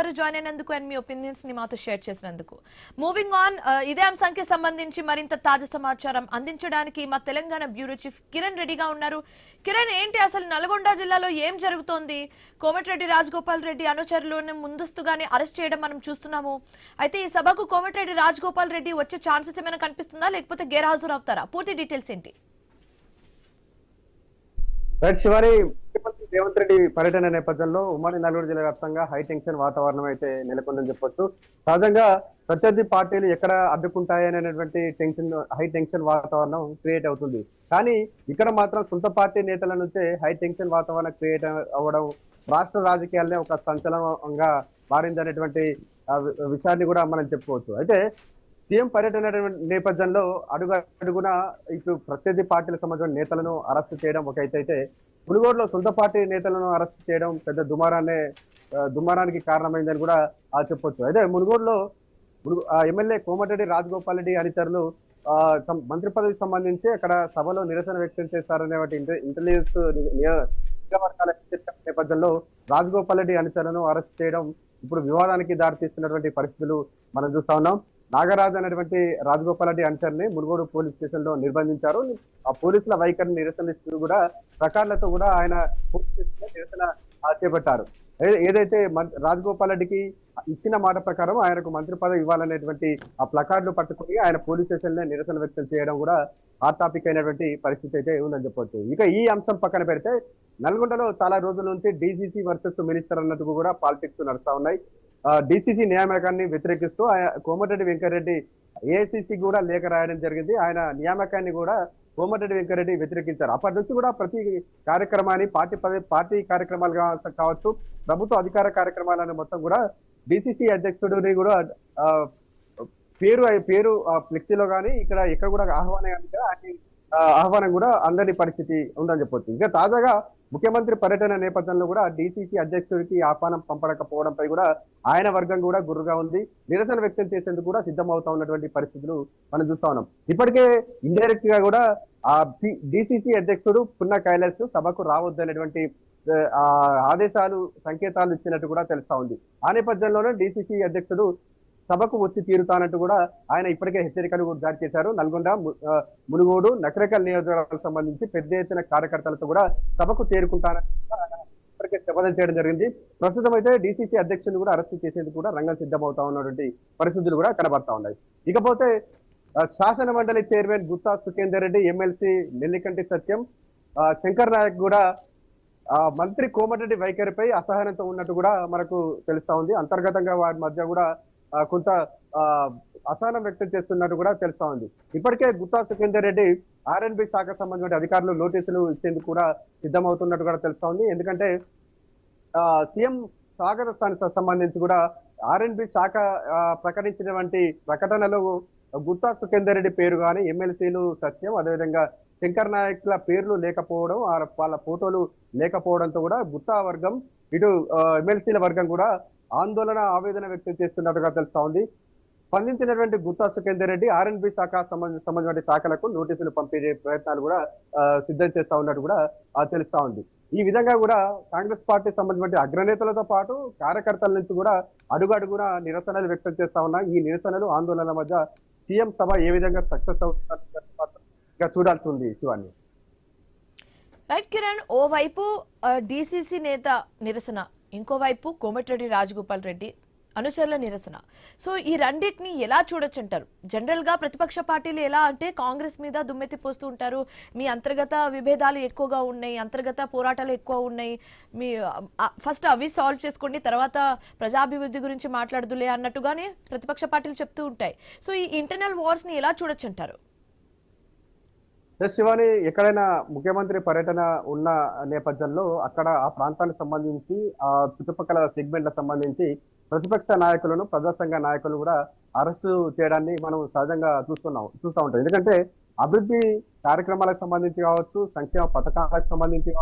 చేస్తున్నారు, జాయిన్ అయినందుకు and me opinions ని మాతో షేర్ చేసినందుకు. మూవింగ్ ఆన్, ఇదే అంశానికి సంబంధించి మరింత తాజా సమాచారం అందించడానికి మా తెలంగాణ బ్యూరో చీఫ్ కిరణ్ రెడ్డిగా ఉన్నారు. కిరణ్, ఏంటి అసలు నల్గొండ జిల్లాలో ఏం జరుగుతోంది? కోమటిరెడ్డి రాజగోపాల్ రెడ్డి అనుచరులను ముందస్తుగానే అరెస్ట్ చేయడం మనం చూస్తున్నాము. అయితే ఈ సభకు కోమటిరెడ్డి రాజగోపాల్ రెడ్డి వచ్చే ఛాన్సెస్ ఏమైనా కనిపిస్తుందా, లేకపోతే గైర్హాజరు అవుతారా? పూర్తి డీటెయిల్స్ ఏంటి? రైట్ శివాని, ముఖ్యమంత్రి రేవంత్ రెడ్డి పర్యటన నేపథ్యంలో ఉమ్మడి నల్గొండ జిల్లా వ్యాప్తంగా హై టెన్షన్ వాతావరణం అయితే నెలకొందని చెప్పొచ్చు. సహజంగా ప్రత్యర్థి పార్టీలు ఎక్కడ అడ్డుకుంటాయనేటువంటి హై టెన్షన్ వాతావరణం క్రియేట్ అవుతుంది. కానీ ఇక్కడ మాత్రం సొంత పార్టీ నేతల నుంచే హై టెన్షన్ వాతావరణం క్రియేట్ అవ్వడం రాష్ట్ర రాజకీయాలనే ఒక సంచలనంగా మారిందనేటువంటి విషయాన్ని కూడా మనం చెప్పుకోవచ్చు. అయితే సీఎం పర్యటన నేపథ్యంలో అడుగున ఇటు ప్రత్యర్థి పార్టీలకు సంబంధించిన నేతలను అరెస్ట్ చేయడం ఒక అయితే మునుగోడులో సొంత పార్టీ నేతలను అరెస్ట్ చేయడం పెద్ద దుమారానికి కారణమైందని కూడా చెప్పొచ్చు. అయితే మునుగోడులో ఎమ్మెల్యే కోమటిరెడ్డి రాజగోపాల్ రెడ్డి అనుచరులు మంత్రి పదవికి సంబంధించి అక్కడ సభలో నిరసన వ్యక్తం చేస్తారనే ఇంటెలిజెన్స్ వర్గాల నేపథ్యంలో రాజగోపాల్ రెడ్డి అనుచరులను అరెస్ట్ చేయడం ఇప్పుడు వివాదానికి దారితీస్తున్నటువంటి పరిస్థితులు మనం చూస్తా ఉన్నాం. నాగరాజు అనేటువంటి రాజగోపాల్ రెడ్డి అనుచరుని మునుగోడు పోలీస్ స్టేషన్ లో నిర్బంధించారు. ఆ పోలీసుల వైఖరిని నిరసనిస్తూ కూడా ప్రకార్లతో కూడా ఆయన నిరసన చేపట్టారు. ఏదైతే రాజగోపాల్ రెడ్డికి ఇచ్చిన మాట ప్రకారం ఆయనకు మంత్రి పదవి ఇవ్వాలనేటువంటి ఆ ప్లకార్డులు పట్టుకుని ఆయన పోలీస్ స్టేషన్ లో నిరసన వ్యక్తం చేయడం కూడా హాట్ టాపిక్ అయినటువంటి పరిస్థితి అయితే ఉందని చెప్పొచ్చు. ఇక ఈ అంశం పక్కన పెడితే నల్గొండలో చాలా రోజుల నుంచి డీసీసీ వర్సెస్ మినిస్టర్ అన్నట్టుగా కూడా పాలిటిక్స్ నడుస్తా ఉన్నాయి. డీసీసీ నియామకాన్ని వ్యతిరేకిస్తూ కోమటిరెడ్డి వెంకటరెడ్డి ఏఐసీసీ కూడా లేఖ రాయడం జరిగింది. ఆయన నియామకాన్ని కూడా కోమటిరెడ్డి వెంకటరెడ్డి వ్యతిరేకించారు. అప్పటి నుంచి కూడా ప్రతి కార్యక్రమాన్ని పార్టీ కార్యక్రమాలు కావచ్చు, ప్రభుత్వ అధికార కార్యక్రమాలను మొత్తం కూడా డీసీసీ అధ్యక్షుడిని కూడా పేరు ఫ్లెక్సీలో కానీ ఎక్కడ కూడా ఆహ్వానం కూడా అందని పరిస్థితి ఉందని చెప్పొచ్చు. ఇంకా తాజాగా ముఖ్యమంత్రి పర్యటన నేపథ్యంలో కూడా డీసీసీ అధ్యక్షుడికి ఆహ్వానం పంపడకపోవడంపై కూడా ఆయన వర్గం కూడా గుర్రుగా ఉంది. నిరసన వ్యక్తం చేసేందుకు కూడా సిద్ధమవుతా ఉన్నటువంటి పరిస్థితులు మనం చూస్తా ఉన్నాం. ఇప్పటికే ఇండైరెక్ట్ గా కూడా ఆ డీసీసీ అధ్యక్షుడు పున్న కైలాస్ సభకు రావద్దనేటువంటి సంకేతాలు ఇచ్చినట్టు కూడా తెలుస్తా ఉంది. ఆ నేపథ్యంలోనే డీసీసీ అధ్యక్షుడు సభకు వచ్చి తీరుతానంటూ కూడా ఆయన ఇప్పటికే హెచ్చరికలు జారీ చేశారు. నల్గొండ, మునుగోడు, నకరేకల్ నియోజకవర్గాలకు సంబంధించి పెద్ద ఎత్తున కార్యకర్తలతో కూడా సభకు చేరుకుంటానని ఇప్పటికే శపథం చేయడం జరిగింది. ప్రస్తుతం అయితే డీసీసీ అధ్యక్షుని కూడా అరెస్ట్ చేసేందుకు కూడా రంగం సిద్ధమవుతా ఉన్నటువంటి పరిస్థితులు కూడా కనబడతా ఉన్నాయి. ఇకపోతే శాసన మండలి చైర్మన్ గుత్తా సుఖేందర్ రెడ్డి, ఎమ్మెల్సీ నెల్లికంటి సత్యం, శంకర్ నాయక్ కూడా మంత్రి కోమటిరెడ్డి వైఖరిపై అసహనంతో ఉన్నట్టు కూడా మనకు తెలుస్తా ఉంది. అంతర్గతంగా వారి మధ్య కూడా కొంత అసహనం వ్యక్తం చేస్తున్నట్టు కూడా తెలుస్తా ఉంది. ఇప్పటికే గుత్తా సుఖేందర్ రెడ్డి ఆర్ఎన్బి శాఖకు సంబంధించిన అధికారులు నోటీసులు ఇచ్చేందుకు కూడా సిద్ధమవుతున్నట్టు కూడా తెలుస్తా ఉంది. ఎందుకంటే సీఎం స్వాగతానికి సంబంధించి కూడా ఆర్ఎన్బి శాఖ ప్రకటించినటువంటి ప్రకటనలో గుత్తా సుఖేందర్ రెడ్డి పేరు కానీ, ఎమ్మెల్సీలు సత్యం, అదేవిధంగా శంకర్ నాయక్ల పేర్లు లేకపోవడం, వాళ్ళ ఫోటోలు లేకపోవడంతో కూడా గుత్తా వర్గం, ఇటు ఎమ్మెల్సీల వర్గం కూడా ఆవేదన వ్యక్తం చేస్తున్నట్టుగా తెలుస్తా ఉంది. స్పందించినటువంటి గుత్తా సుఖేందర్ రెడ్డి ఆర్ఎన్బి శాఖ సంబంధించిన శాఖలకు నోటీసులు పంపే ప్రయత్నాలు కూడా సిద్ధం చేస్తా ఉన్నట్టు కూడా తెలుస్తా ఉంది. ఈ విధంగా కూడా కాంగ్రెస్ పార్టీ సంబంధించిన అగ్రనేతలతో పాటు కార్యకర్తల నుంచి కూడా అడుగున నిరసనలు వ్యక్తం చేస్తా ఉన్నాయి. ఈ నిరసనలు, ఆందోళనల మధ్య సీఎం సభ ఏ విధంగా సక్సెస్ అవుతుందో చూడాల్సి ఉంది. శివాన్ని. రైట్ కిరణ్, ఓవైపు డీసీసీ నేత నిరసన, ఇంకోవైపు కోమటిరెడ్డి రాజగోపాల్ రెడ్డి అనుచరుల నిరసన. సో ఈ రెండింటిని ఎలా చూడొచ్చు అంటారు? జనరల్ గా ప్రతిపక్ష పార్టీలు ఎలా అంటే కాంగ్రెస్ మీద దుమ్మెత్తి పోస్తూ ఉంటారు, మీ అంతర్గత విభేదాలు ఎక్కువగా ఉన్నాయి, అంతర్గత పోరాటాలు ఎక్కువ ఉన్నాయి, మీ ఫస్ట్ అవి సాల్వ్ చేసుకోండి, తర్వాత ప్రజాభివృద్ధి గురించి మాట్లాడదులే అన్నట్టుగానే ప్రతిపక్ష పార్టీలు చెప్తూ ఉంటాయి. సో ఈ ఇంటర్నల్ వార్స్ ని ఎలా చూడొచ్చు అంటారు? శివాని, ఎక్కడైనా ముఖ్యమంత్రి పర్యటన ఉన్న నేపథ్యంలో అక్కడ ఆ ప్రాంతానికి సంబంధించి ఆ చుట్టుపక్కల సెగ్మెంట్లకు సంబంధించి ప్రతిపక్ష నాయకులను, ప్రజా సంఘ నాయకులను కూడా అరెస్టు చేయడాన్ని మనం సహజంగా చూస్తూ ఉంటాం. ఎందుకంటే అభివృద్ధి కార్యక్రమాలకు సంబంధించి కావచ్చు, సంక్షేమ పథకాలకు సంబంధించి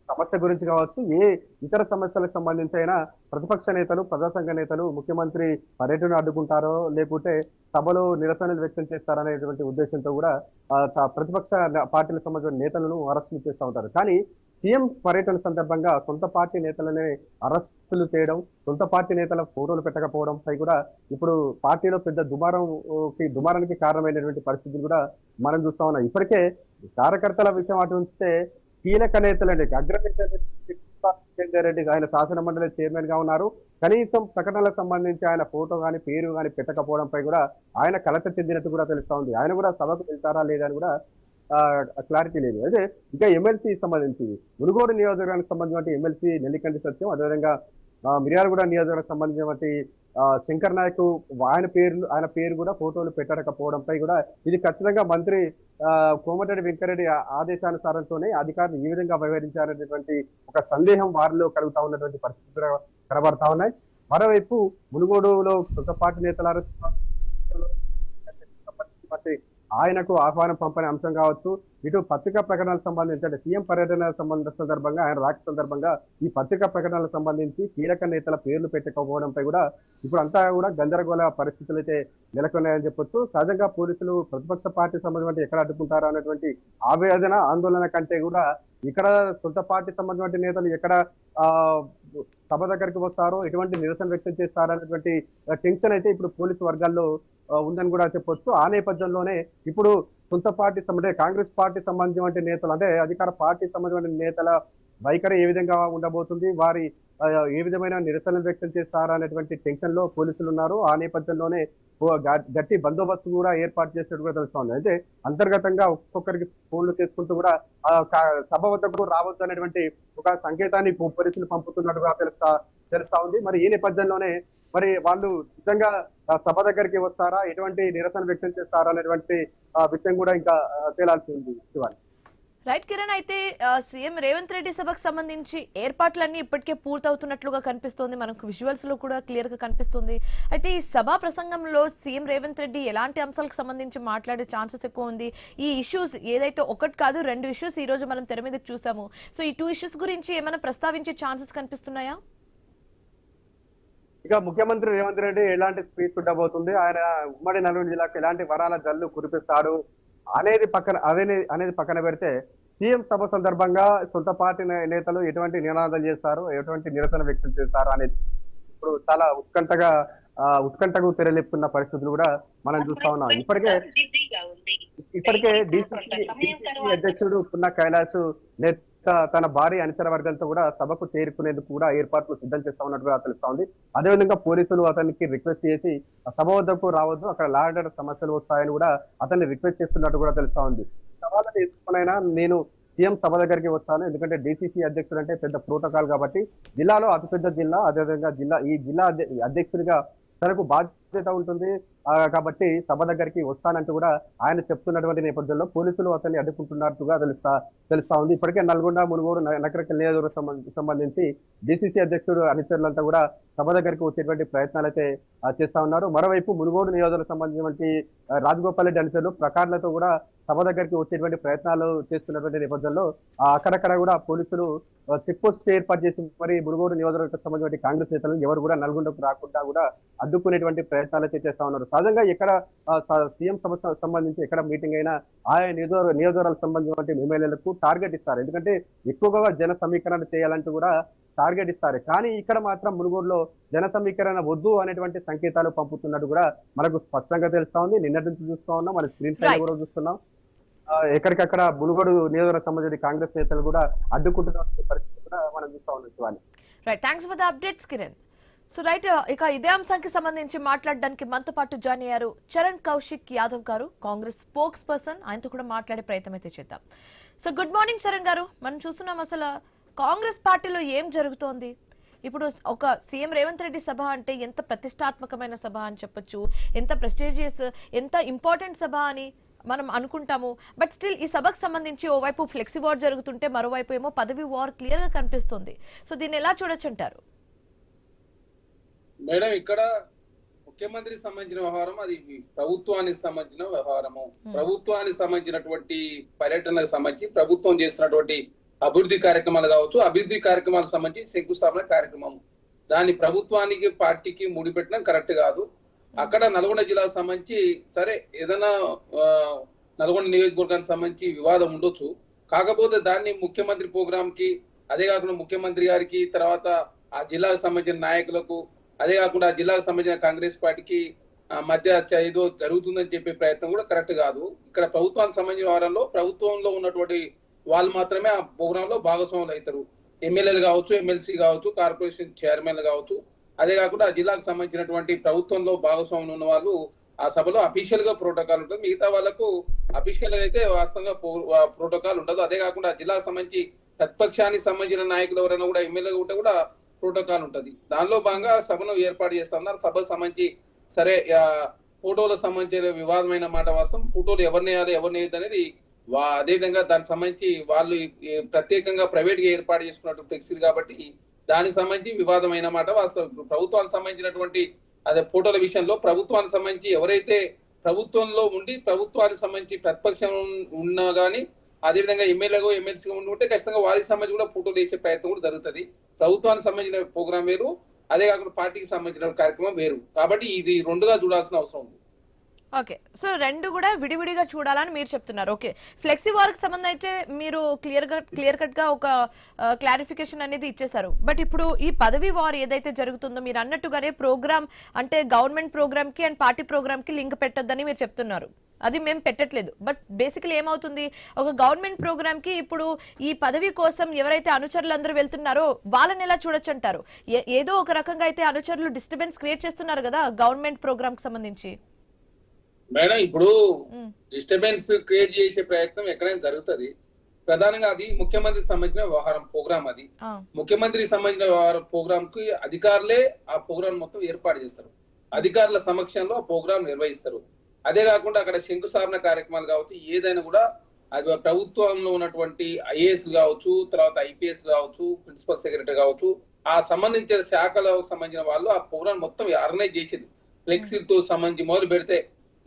సమస్య గురించి కావచ్చు, ఏ ఇతర సమస్యలకు సంబంధించి అయినా ప్రతిపక్ష నేతలు, ప్రజా సంఘ నేతలు ముఖ్యమంత్రి పర్యటన అడ్డుకుంటారో లేకుంటే సభలో నిరసనలు వ్యక్తం చేస్తారనేటువంటి ఉద్దేశంతో కూడా ప్రతిపక్ష పార్టీలకు సంబంధించిన నేతలను అరెస్టులు చేస్తూ ఉంటారు. కానీ సీఎం పర్యటన సందర్భంగా సొంత పార్టీ నేతలనే అరెస్టులు చేయడం, సొంత పార్టీ నేతల ఫోటోలు పెట్టకపోవడంపై కూడా ఇప్పుడు పార్టీలో పెద్ద దుమారానికి కారణమైనటువంటి పరిస్థితులు కూడా మనం చూస్తా ఉన్నాం. ఇప్పటికే కార్యకర్తల విషయం అటు ఉంచితే కీలక నేతలండి రెడ్డి ఆయన శాసన మండలి చైర్మన్ గా ఉన్నారు. కనీసం ప్రకటనలకు సంబంధించి ఆయన ఫోటో గాని పేరు గాని పెట్టకపోవడంపై కూడా ఆయన కలత చెందినట్టు కూడా తెలుస్తా ఉంది. ఆయన కూడా సభకు వెళ్తారా లేదా అని కూడా క్లారిటీ లేదు. అయితే ఇంకా ఎమ్మెల్సీ సంబంధించి మునుగోడు నియోజకవర్గానికి సంబంధించిన ఎమ్మెల్సీ నెల్లికంటి సత్యం, అదేవిధంగా మిర్యాలగూడ నియోజకవర్గానికి సంబంధించినటువంటి శంకర్ నాయక్ ఆయన పేరు కూడా ఫోటోలు పెట్టకపోవడంపై కూడా ఇది ఖచ్చితంగా మంత్రి కోమటిరెడ్డి వెంకరెడ్డి ఆదేశానుసారంతోనే అధికారులు ఈ విధంగా వ్యవహరించారనేటువంటి ఒక సందేహం వారిలో కలుగుతా ఉన్నటువంటి పరిస్థితులు కనబడతా ఉన్నాయి. మరోవైపు మునుగోడులో సొంత పార్టీ నేతల అరెస్టు ఆయనకు ఆహ్వానం పంపని అంశం కావచ్చు, ఇటు పత్రికా ప్రకటనలకు సంబంధించి అంటే సీఎం పర్యటన సందర్భంగా ఆయన రాక సందర్భంగా ఈ పత్రికా ప్రకటనలకు సంబంధించి కీలక నేతల పేర్లు పెట్టకపోవడంపై కూడా ఇప్పుడు అంతా కూడా గందరగోళ పరిస్థితులు అయితే నెలకొన్నాయని చెప్పొచ్చు. సహజంగా పోలీసులు ప్రతిపక్ష పార్టీ సంబంధించి ఎక్కడ అడ్డుకుంటారో అనేటువంటి ఆవేదన ఆందోళన కంటే కూడా ఇక్కడ సొంత పార్టీ సంబంధించిన నేతలు ఎక్కడ సభ దగ్గరికి వస్తారో ఎటువంటి నిరసన వ్యక్తం చేస్తారో అనేటువంటి టెన్షన్ అయితే ఇప్పుడు పోలీసు వర్గాల్లో ఉందని కూడా చెప్పొచ్చు. ఆ నేపథ్యంలోనే ఇప్పుడు సొంత పార్టీ అంటే కాంగ్రెస్ పార్టీ సంబంధించిన నేతలు అంటే అధికార పార్టీ సంబంధించిన నేతల వైఖరి ఏ విధంగా ఉండబోతుంది, వారి ఏ విధమైన నిరసన వ్యక్తం చేస్తారా అనేటువంటి టెన్షన్ లో పోలీసులు ఉన్నారు. ఆ నేపథ్యంలోనే గట్టి బందోబస్తు కూడా ఏర్పాటు చేసినట్టు కూడా తెలుస్తోంది. అయితే అంతర్గతంగా ఒక్కొక్కరికి ఫోన్లు చేసుకుంటూ కూడా సభ వద్దకు రావద్దు అనేటువంటి ఒక సంకేతాన్ని పోలీసులు పంపుతున్నట్టుగా తెలుస్తా ఉంది. మరి ఈ నేపథ్యంలోనే మరి వాళ్ళు నిజంగా సభ దగ్గరికి వస్తారా, ఎటువంటి నిరసన వ్యక్తం చేస్తారా అనేటువంటి విషయం కూడా ఇంకా తేలాల్సి ఉంది. శివాని రైట్ కిరణ్, అయితే సీఎం రేవంత్ రెడ్డి సభకు సంబంధించి ఏర్పాట్లన్నీ ఇప్పటికే పూర్తవుతున్నట్లుగా కనిపిస్తోంది, మనకు విజువల్స్ లో కూడా క్లియర్ గా కనిపిస్తుంది. అయితే ఈ సభా ప్రసంగంలో సీఎం రేవంత్ రెడ్డి ఎలాంటి అంశాలకు సంబంధించి మాట్లాడే ఛాన్సెస్ ఎక్కువ ఉంది? ఈ ఇష్యూస్ ఏదైతే ఒకటి కాదు 2 ఇష్యూస్ ఈ రోజు మనం తెర మీద చూసాము. సో ఈ 2 ఇష్యూస్ గురించి ఏమైనా ప్రస్తావించే ఛాన్సెస్ కనిపిస్తున్నాయా? ఇక ముఖ్యమంత్రి రేవంత్ రెడ్డి ఎలాంటి స్పీచ్ ఉండబోతుంది, ఆయన ఉమ్మడి నల్గొండ జిల్లాకు ఎలాంటి వరాల జల్లు కురిపిస్తాడు అనేది పక్కన పెడితే సీఎం సభ సందర్భంగా సొంత పార్టీ నేతలు ఎటువంటి నినాదాలు చేస్తారు, ఎటువంటి నిరసన వ్యక్తం చేస్తారు అనేది ఇప్పుడు చాలా ఉత్కంఠకు తెరలేపుతున్న పరిస్థితులు కూడా మనం చూస్తా ఉన్నాం. ఇప్పటికే డిసిసి అధ్యక్షుడు పున్నా కైలాస్ తన భారీ అనుచర వర్గంతో కూడా సభకు చేరుకునేందుకు కూడా ఏర్పాట్లు సిద్ధం చేస్తా ఉన్నట్టుగా తెలుస్తా ఉంది. అదేవిధంగా పోలీసులు అతనికి రిక్వెస్ట్ చేసి సభ వద్దకు రావద్దు, అక్కడ లా అండ్ ఆర్డర్ సమస్యలు వస్తాయని కూడా అతన్ని రిక్వెస్ట్ చేస్తున్నట్టు కూడా తెలుస్తా ఉంది. సవాళ్ళని ఎదుర్కొనైనా నేను సీఎం సభ దగ్గరికి వస్తాను, ఎందుకంటే డిసిసి అధ్యక్షుడు అంటే పెద్ద ప్రోటోకాల్ కాబట్టి జిల్లాలో అతిపెద్ద జిల్లా, అదేవిధంగా ఈ జిల్లా అధ్యక్షుడిగా తనకు బాధ్యత ఉంటుంది కాబట్టి సభ దగ్గరికి వస్తానంటూ కూడా ఆయన చెప్తున్నటువంటి నేపథ్యంలో పోలీసులు అతన్ని అడ్డుకుంటున్నట్టుగా తెలుస్తా ఉంది. ఇప్పటికే నల్గొండ, మునుగోడు, నకరికల్ నియోజకవర్గం సంబంధించి డిసిసి అధ్యక్షుడు అనుచరులంతా కూడా సభ దగ్గరికి వచ్చేటువంటి ప్రయత్నాలు అయితే చేస్తా ఉన్నారు. మరోవైపు మునుగోడు నియోజకవర్గం సంబంధించినటువంటి రాజగోపాల్ రెడ్డి అనుచరులు ప్రకార్లతో కూడా సభ దగ్గరికి వచ్చేటువంటి ప్రయత్నాలు చేస్తున్నటువంటి నేపథ్యంలో అక్కడక్కడ కూడా పోలీసులు చెక్ పోస్ట్ ఏర్పాటు చేసి మరి మునుగోడు నియోజకవర్గం సంబంధించిన కాంగ్రెస్ నేతలు ఎవరు కూడా నల్గొండకు రాకుండా కూడా అడ్డుకునేటువంటి ప్రయత్నాలు అయితే చేస్తా ఉన్నారు. సహజంగా ఎక్కడ సీఎం సభ సంబంధించి ఎక్కడ మీటింగ్ అయినా ఆయా నియోజకవర్గాలకు సంబంధించిన ఎమ్మెల్యేలకు టార్గెట్ ఇస్తారు, ఎందుకంటే ఎక్కువగా జన సమీకరణ చేయాలంటూ కూడా టార్గెట్ ఇస్తారు. కానీ ఇక్కడ మాత్రం మునుగోడులో జన సమీకరణ వద్దు అనేటువంటి సంకేతాలు పంపుతున్నట్టు కూడా మనకు స్పష్టంగా తెలుస్తా ఉంది. నిన్నటి నుంచి చూస్తా ఉన్నాం, మన స్క్రీన్ పైన కూడా చూస్తున్నాం. ఎక్కడికక్కడ మునుగోడు నియోజకవర్గం సంబంధించిన కాంగ్రెస్ నేతలు కూడా అడ్డుకుంటున్న పరిస్థితి కూడా మనం చూస్తా ఉన్నాం. Right, thanks for the updates Kiran. So right, ఇక ఇదే అంశానికి సంబంధించి మాట్లాడడానికి మనతో పాటు జాయిన్ అయ్యారు చరణ్ కౌశిక్ యాదవ్ గారు, కాంగ్రెస్ స్పోక్స్ పర్సన్. ఆయనతో కూడా మాట్లాడే ప్రయత్నం అయితే చేద్దాం. సో గుడ్ మార్నింగ్ చరణ్ గారు. మనం చూస్తున్నాం అసలు కాంగ్రెస్ పార్టీలో ఏం జరుగుతోంది. ఇప్పుడు ఒక సీఎం రేవంత్ రెడ్డి సభ అంటే ఎంత ప్రతిష్టాత్మకమైన సభ అని చెప్పొచ్చు, ఎంత ప్రెస్టీజియస్, ఎంత ఇంపార్టెంట్ సభ అని మనం అనుకుంటాము. బట్ స్టిల్ ఈ సభకు సంబంధించి ఓవైపు ఫ్లెక్సీ వార్ జరుగుతుంటే మరోవైపు ఏమో పదవి వార్ క్లియర్ గా కనిపిస్తుంది. సో దీన్ని ఎలా చూడొచ్చు అంటారు? మేడం, ఇక్కడ ముఖ్యమంత్రికి సంబంధించిన వ్యవహారం, అది ప్రభుత్వానికి సంబంధించిన వ్యవహారము. ప్రభుత్వానికి సంబంధించినటువంటి పర్యటనకు సంబంధించి ప్రభుత్వం చేస్తున్నటువంటి అభివృద్ధి కార్యక్రమాలు కావచ్చు, అభివృద్ధి కార్యక్రమాలకు సంబంధించి శంకుస్థాపన కార్యక్రమం, దాన్ని ప్రభుత్వానికి పార్టీకి ముడిపెట్టడం కరెక్ట్ కాదు. అక్కడ నల్గొండ జిల్లాకు సంబంధించి సరే ఏదైనా నల్గొండ నియోజకవర్గానికి సంబంధించి వివాదం ఉండొచ్చు, కాకపోతే దాన్ని ముఖ్యమంత్రి ప్రోగ్రామ్ కి, అదే కాకుండా ముఖ్యమంత్రి గారికి, తర్వాత ఆ జిల్లాకు సంబంధించిన నాయకులకు, అదే కాకుండా ఆ జిల్లాకు సంబంధించిన కాంగ్రెస్ పార్టీకి మధ్య ఏదో జరుగుతుందని చెప్పే ప్రయత్నం కూడా కరెక్ట్ కాదు. ఇక్కడ ప్రభుత్వానికి సంబంధించిన వారంలో ప్రభుత్వంలో ఉన్నటువంటి వాళ్ళు మాత్రమే ఆ ప్రోగ్రామ్ లో భాగస్వాములు అవుతారు. ఎమ్మెల్యేలు కావచ్చు, ఎమ్మెల్సీ కావచ్చు, కార్పొరేషన్ చైర్మన్లు కావచ్చు. అదే కాకుండా ఆ జిల్లాకు సంబంధించినటువంటి ప్రభుత్వంలో భాగస్వాములు ఉన్న వాళ్ళు ఆ సభలో అఫీషియల్ గా ప్రోటోకాల్ ఉంటుంది. మిగతా వాళ్ళకు అఫీషియల్ గా అయితే వాస్తవంగా ప్రోటోకాల్ ఉండదు. అదే కాకుండా జిల్లాకు సంబంధించి ప్రతిపక్షానికి సంబంధించిన నాయకులు ఎవరైనా కూడా ఎమ్మెల్యే ఉంటే కూడా ప్రోటోకాల్ ఉంటుంది. దానిలో భాగంగా సభను ఏర్పాటు చేస్తా ఉన్నారు. సభకు సంబంధించి సరే ఫోటోలకు సంబంధించిన వివాదమైన మాట వాస్తవం. ఫోటోలు ఎవరిని వేయాలి, ఎవరిని వేయద్దు అనేది అదేవిధంగా దానికి సంబంధించి వాళ్ళు ప్రత్యేకంగా ప్రైవేట్ గా ఏర్పాటు చేసుకున్నట్టు ఫ్లెక్సీలు కాబట్టి దానికి సంబంధించి వివాదమైన మాట వాస్తవం. ప్రభుత్వానికి సంబంధించినటువంటి అదే ఫోటోల విషయంలో ప్రభుత్వానికి సంబంధించి ఎవరైతే ప్రభుత్వంలో ఉండి ప్రభుత్వానికి సంబంధించి ప్రతిపక్షం ఉన్నా కానీ అదేవిధంగా ఎమ్మెల్యేగా ఎమ్మెల్సీగా ఉంటే ఖచ్చితంగా వారికి సంబంధించి కూడా ఫోటోలు వేసే ప్రయత్నం కూడా జరుగుతుంది. ప్రభుత్వానికి సంబంధించిన ప్రోగ్రాం వేరు, అదే కాకుండా పార్టీకి సంబంధించిన కార్యక్రమం వేరు. కాబట్టి ఇది రెండుగా చూడాల్సిన అవసరం ఉంది. ఓకే, సో రెండు కూడా విడివిడిగా చూడాలని మీరు చెప్తున్నారు. ఓకే, ఫ్లెక్సీ వార్కి సంబంధం అయితే మీరు క్లియర్ కట్ గా ఒక క్లారిఫికేషన్ అనేది ఇచ్చేశారు. బట్ ఇప్పుడు ఈ పదవి వార్ ఏదైతే జరుగుతుందో మీరు అన్నట్టుగానే ప్రోగ్రామ్ అంటే గవర్నమెంట్ ప్రోగ్రామ్ కి అండ్ పార్టీ ప్రోగ్రామ్ కి లింక్ పెట్టొద్దని మీరు చెప్తున్నారు. అది మేము పెట్టట్లేదు. బట్ బేసికలీ ఏమవుతుంది, ఒక గవర్నమెంట్ ప్రోగ్రామ్ కి ఇప్పుడు ఈ పదవి కోసం ఎవరైతే అనుచరులు అందరూ వెళ్తున్నారో వాళ్ళని ఎలా చూడొచ్చు అంటారు? ఏదో ఒక రకంగా అయితే అనుచరులు డిస్టర్బెన్స్ క్రియేట్ చేస్తున్నారు కదా గవర్నమెంట్ ప్రోగ్రామ్ కి సంబంధించి. మేడం, ఇప్పుడు డిస్టర్బెన్స్ క్రియేట్ చేసే ప్రయత్నం ఎక్కడైనా జరుగుతుంది. ప్రధానంగా అది ముఖ్యమంత్రికి సంబంధించిన వ్యవహారం ప్రోగ్రామ్. అది ముఖ్యమంత్రికి సంబంధించిన వ్యవహారం ప్రోగ్రామ్ కి అధికారులే ఆ ప్రోగ్రామ్ మొత్తం ఏర్పాటు చేస్తారు. అధికారుల సమక్షంలో ఆ ప్రోగ్రామ్ నిర్వహిస్తారు. అదే కాకుండా అక్కడ శంకుస్థాపన కార్యక్రమాలు కావచ్చు, ఏదైనా కూడా అది ప్రభుత్వంలో ఉన్నటువంటి ఐఏఎస్ కావచ్చు, తర్వాత ఐపీఎస్ కావచ్చు, ప్రిన్సిపల్ సెక్రటరీ కావచ్చు, ఆ సంబంధించిన శాఖలకు సంబంధించిన వాళ్ళు ఆ ప్రోగ్రామ్ మొత్తం ఆర్గనైజ్ చేసేది. ఫ్లెక్సీలతో సంబంధించి మొదలు పెడితే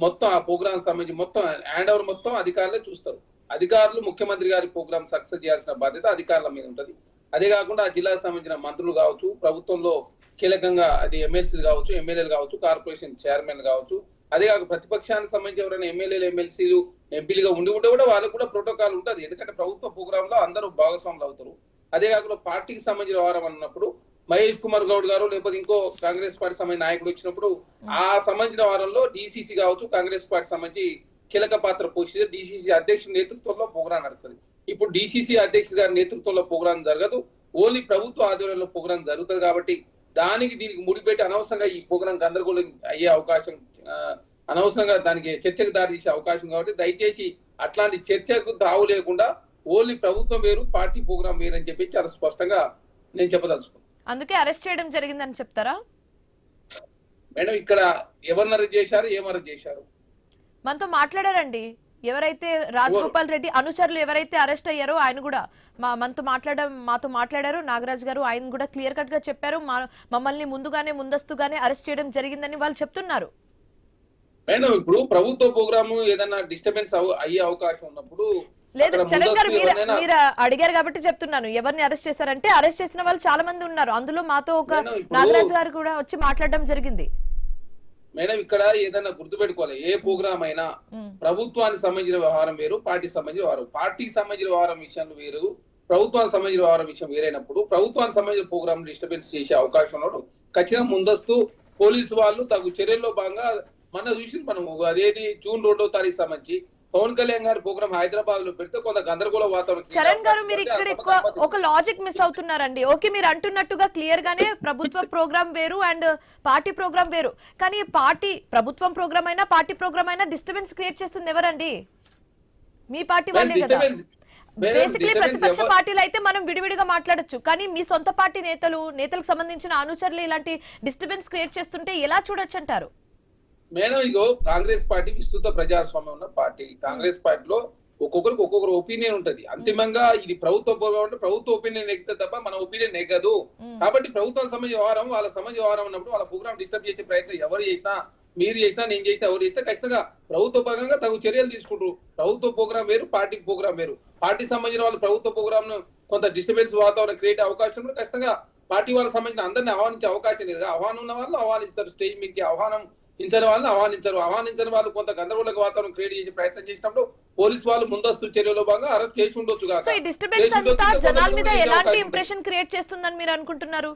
మొత్తం ఆ ప్రోగ్రామ్ సంబంధించి మొత్తం హ్యాండ్ ఓవర్ మొత్తం అధికారులే చూస్తారు. అధికారులు ముఖ్యమంత్రి గారి ప్రోగ్రామ్ సక్సెస్ చేయాల్సిన బాధ్యత అధికారుల మీద ఉంటుంది. అదే కాకుండా ఆ జిల్లాకు సంబంధించిన మంత్రులు కావచ్చు, ప్రభుత్వంలో కీలకంగా అది ఎమ్మెల్సీలు కావచ్చు, ఎమ్మెల్యేలు కావచ్చు, కార్పొరేషన్ చైర్మన్ కావచ్చు, అదే కాక ప్రతిపక్షానికి సంబంధించి ఎవరైనా ఎమ్మెల్యేలు, ఎమ్మెల్సీలు, ఎంపీలుగా ఉండి ఉంటే కూడా వాళ్ళకు కూడా ప్రోటోకాల్ ఉంటుంది. ఎందుకంటే ప్రభుత్వ ప్రోగ్రామ్ లో అందరూ భాగస్వాములు అవుతారు. అదే కాకుండా పార్టీకి సంబంధించిన వారం అన్నప్పుడు మహేష్ కుమార్ గౌడ్ గారు లేకపోతే ఇంకో కాంగ్రెస్ పార్టీ సంబంధించిన నాయకుడు వచ్చినప్పుడు ఆ సంబంధించిన వారంలో డిసిసి కావచ్చు, కాంగ్రెస్ పార్టీ సంబంధించి కీలక పాత్ర పోషించే డిసిసి అధ్యక్షుడి నేతృత్వంలో ప్రోగ్రాం నడుస్తుంది. ఇప్పుడు డిసిసి అధ్యక్షుడి గారి నేతృత్వంలో ప్రోగ్రాం జరగదు, ఓన్లీ ప్రభుత్వ ఆధ్వర్యంలో ప్రోగ్రాం జరుగుతుంది. కాబట్టి దీనికి ముడిపెట్టి అనవసరంగా ఈ ప్రోగ్రాం గందరగోళం అయ్యే అవకాశం, అనవసరంగా దానికి చర్చకు దారి తీసే అవకాశం. కాబట్టి దయచేసి అట్లాంటి చర్చకు తావు లేకుండా ఓన్లీ ప్రభుత్వం వేరు, పార్టీ ప్రోగ్రాం వేరు అని చెప్పి చాలా స్పష్టంగా నేను చెప్పదలుచుకున్నాను. అందుకే అరెస్ట్ చేయడం జరిగిందని చెప్తారా మేడం? ఇక్కడ ఎవరిని అరెస్ట్ చేశారు, ఏం అరెస్ట్ చేశారు? మనతో మాట్లాడారండి. ఎవరైతే రాజగోపాల్ రెడ్డి అనుచరులు ఎవరైతే అరెస్ట్ అయ్యారో ఆయన కూడా మాతో మాట్లాడారు. నాగరాజ్ గారు ఆయన కూడా క్లియర్ కట్ గా చెప్పారు, మమ్మల్ని ముందస్తుగానే అరెస్ట్ చేయడం జరిగిందని వాళ్ళు చెప్తున్నారు. మేడం, ఇప్పుడు ప్రభుత్వ ప్రోగ్రామ్ ఏదైనా డిస్టర్బెన్స్ అయ్యే అవకాశం ఉన్నప్పుడు లేదు చరణ్ గారు, మీరు అడిగారు కాబట్టి చెప్తున్నాను. ఎవరిని అరెస్ట్ చేశారంటే అరెస్ట్ చేసిన వాళ్ళు చాలా మంది ఉన్నారు. అందులో మాతో ఒక నాగరాజ్ గారు కూడా వచ్చి మాట్లాడడం జరిగింది. మేడం, ఇక్కడ ఏదైనా గుర్తుపెట్టుకోవాలి, ఏ ప్రోగ్రామ్ అయినా ప్రభుత్వానికి సంబంధించిన వ్యవహారం వేరు, పార్టీకి సంబంధించిన వ్యవహారం. పార్టీకి సంబంధించిన వ్యవహారం విషయం వేరు, ప్రభుత్వానికి సంబంధించిన వ్యవహారం విషయం వేరైనప్పుడు ప్రభుత్వానికి సంబంధించిన ప్రోగ్రామ్ డిస్టర్బెన్స్ చేసే అవకాశం ఉన్నప్పుడు ఖచ్చితంగా ముందస్తు పోలీసు వాళ్ళు తగు చర్యల్లో భాగంగా చూసి మనం అదేది జూన్ 2వ తారీఖు సంబంధించి పవన్ కళ్యాణ్ గారి ప్రోగ్రామ్ హైదరాబాద్ లో పెడితే కొంత గందరగోళ వాతావరణం. చరణ్ గారు, మీరు ఇక్కడ ఒక లాజిక్ మిస్ అవుతున్నారండి. ఓకే, మీరు అంటున్నట్టుగా క్లియర్ గానే ప్రభుత్వ ప్రోగ్రామ్ వేరు అండ్ పార్టీ ప్రోగ్రామ్ వేరు. కానీ ప్రభుత్వం ప్రోగ్రామ్ అయినా పార్టీ ప్రోగ్రామ్ అయినా డిస్టర్బెన్స్ క్రియేట్ చేస్తుంది ఎవరండి? మీ పార్టీ వాళ్ళే కదా. బేసిక్లీ ప్రతిపక్ష పార్టీలు అయితే మనం విడివిడిగా మాట్లాడొచ్చు, కానీ మీ సొంత పార్టీ నేతలకు సంబంధించిన అనుచరులు ఇలాంటి డిస్టర్బెన్స్ క్రియేట్ చేస్తుంటే ఎలా చూడొచ్చు అంటారు? మేడం, ఇగో కాంగ్రెస్ పార్టీ విస్తృత ప్రజాస్వామ్యం ఉన్న పార్టీ. కాంగ్రెస్ పార్టీలో ఒక్కొక్కరికి ఒక్కొక్కరు ఒపీనియన్ ఉంటది. అంతిమంగా ఇది ప్రభుత్వ ఒపీనియన్ నెగ్గితే తప్ప మన ఒపీనియన్ నెగ్గదు. కాబట్టి ప్రభుత్వం సంబంధించిన వ్యవహారం వాళ్ళ సంబంధించిన వ్యవహారం ఉన్నప్పుడు వాళ్ళ ప్రోగ్రామ్ డిస్టర్బ్ చేసే ప్రయత్నం ఎవరు చేసినా, మీరు చేసినా, నేను చేసినా, ఎవరు చేసినా ఖచ్చితంగా ప్రభుత్వ పరంగా తగు చర్యలు తీసుకుంటారు. ప్రభుత్వ ప్రోగ్రామ్ వేరు, పార్టీ ప్రోగ్రామ్ వేరు. పార్టీ సంబంధించిన వాళ్ళు ప్రభుత్వ ప్రోగ్రామ్ ను కొంత డిస్టర్బెన్స్ వాతావరణం క్రియేట్ అవకాశం ఖచ్చితంగా పార్టీ వాళ్ళకి సంబంధించిన అందరినీ ఆహ్వానించే అవకాశం లేదు. ఆహ్వానం ఉన్న వాళ్ళు ఆహ్వానిస్తారు, స్టేజ్ మీదకి ఆహ్వానం ఆహ్వానించని వాళ్ళని ఆహ్వానించని వాళ్ళు కొంత గందరగోళ వాతావరణం క్రియేట్ చేసే ప్రయత్నం చేసినప్పుడు పోలీసు వాళ్ళు ముందస్తు చర్యలో భాగంగా అరెస్ట్ చేసి ఉండొచ్చు సో ఈ డిస్టర్బెన్స్ అంతా జనాల మీద ఎలాంటి ఇంప్రెషన్ క్రియేట్ చేస్తుందని మీరు అనుకుంటున్నారు?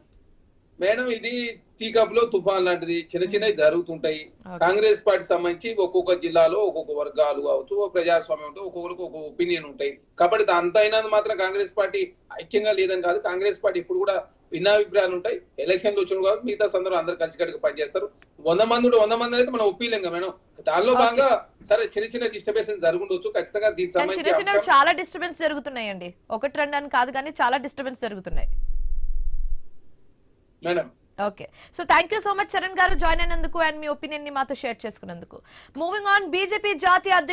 మేడం ఇది టీ కప్ లో తుఫాన్ లాంటిది, చిన్న చిన్నవి జరుగుతుంటాయి. కాంగ్రెస్ పార్టీ సంబంధించి ఒక్కొక్క జిల్లాలో ఒక్కొక్క వర్గాలు కావచ్చు, ప్రజాస్వామ్యం ఉంటుంది, ఒక్కొక్కరికి ఒక్కొక్క ఒపీనియన్ ఉంటాయి. కాబట్టి అంత అయినందు మాత్రం కాంగ్రెస్ పార్టీ ఐక్యంగా లేదని కాదు. కాంగ్రెస్ పార్టీ ఇప్పుడు కూడా భిన్నాభిప్రాయాలు ఉంటాయి. ఎలక్షన్లు వచ్చిన కాబట్టి మిగతా సందర్భం అందరూ కలిసికట్టుగా పనిచేస్తారు. 100 మంది అయితే మనం ఒప్పీలేం కదా మేడం. దానిలో భాగంగా సరే చిన్న చిన్న డిస్టర్బెన్స్ జరుగుండొచ్చు. ఖచ్చితంగా దీనికి చిన్న చిన్న సంబంధించి చాలా డిస్టర్బెన్స్ జరుగుతున్నాయండి. ఒకటి రెండు అని కాదు కానీ చాలా డిస్టర్బెన్స్ జరుగుతున్నాయి madam. Okay, so thank you so much Charan గారు జాయిన్ అయినందుకు అండ్ మీ ఒపీనియన్ ని మాతో షేర్ చేసుకున్నందుకు. మూవింగ్ ఆన్, బీజేపీ జాతీయ అధ్యక్షుడు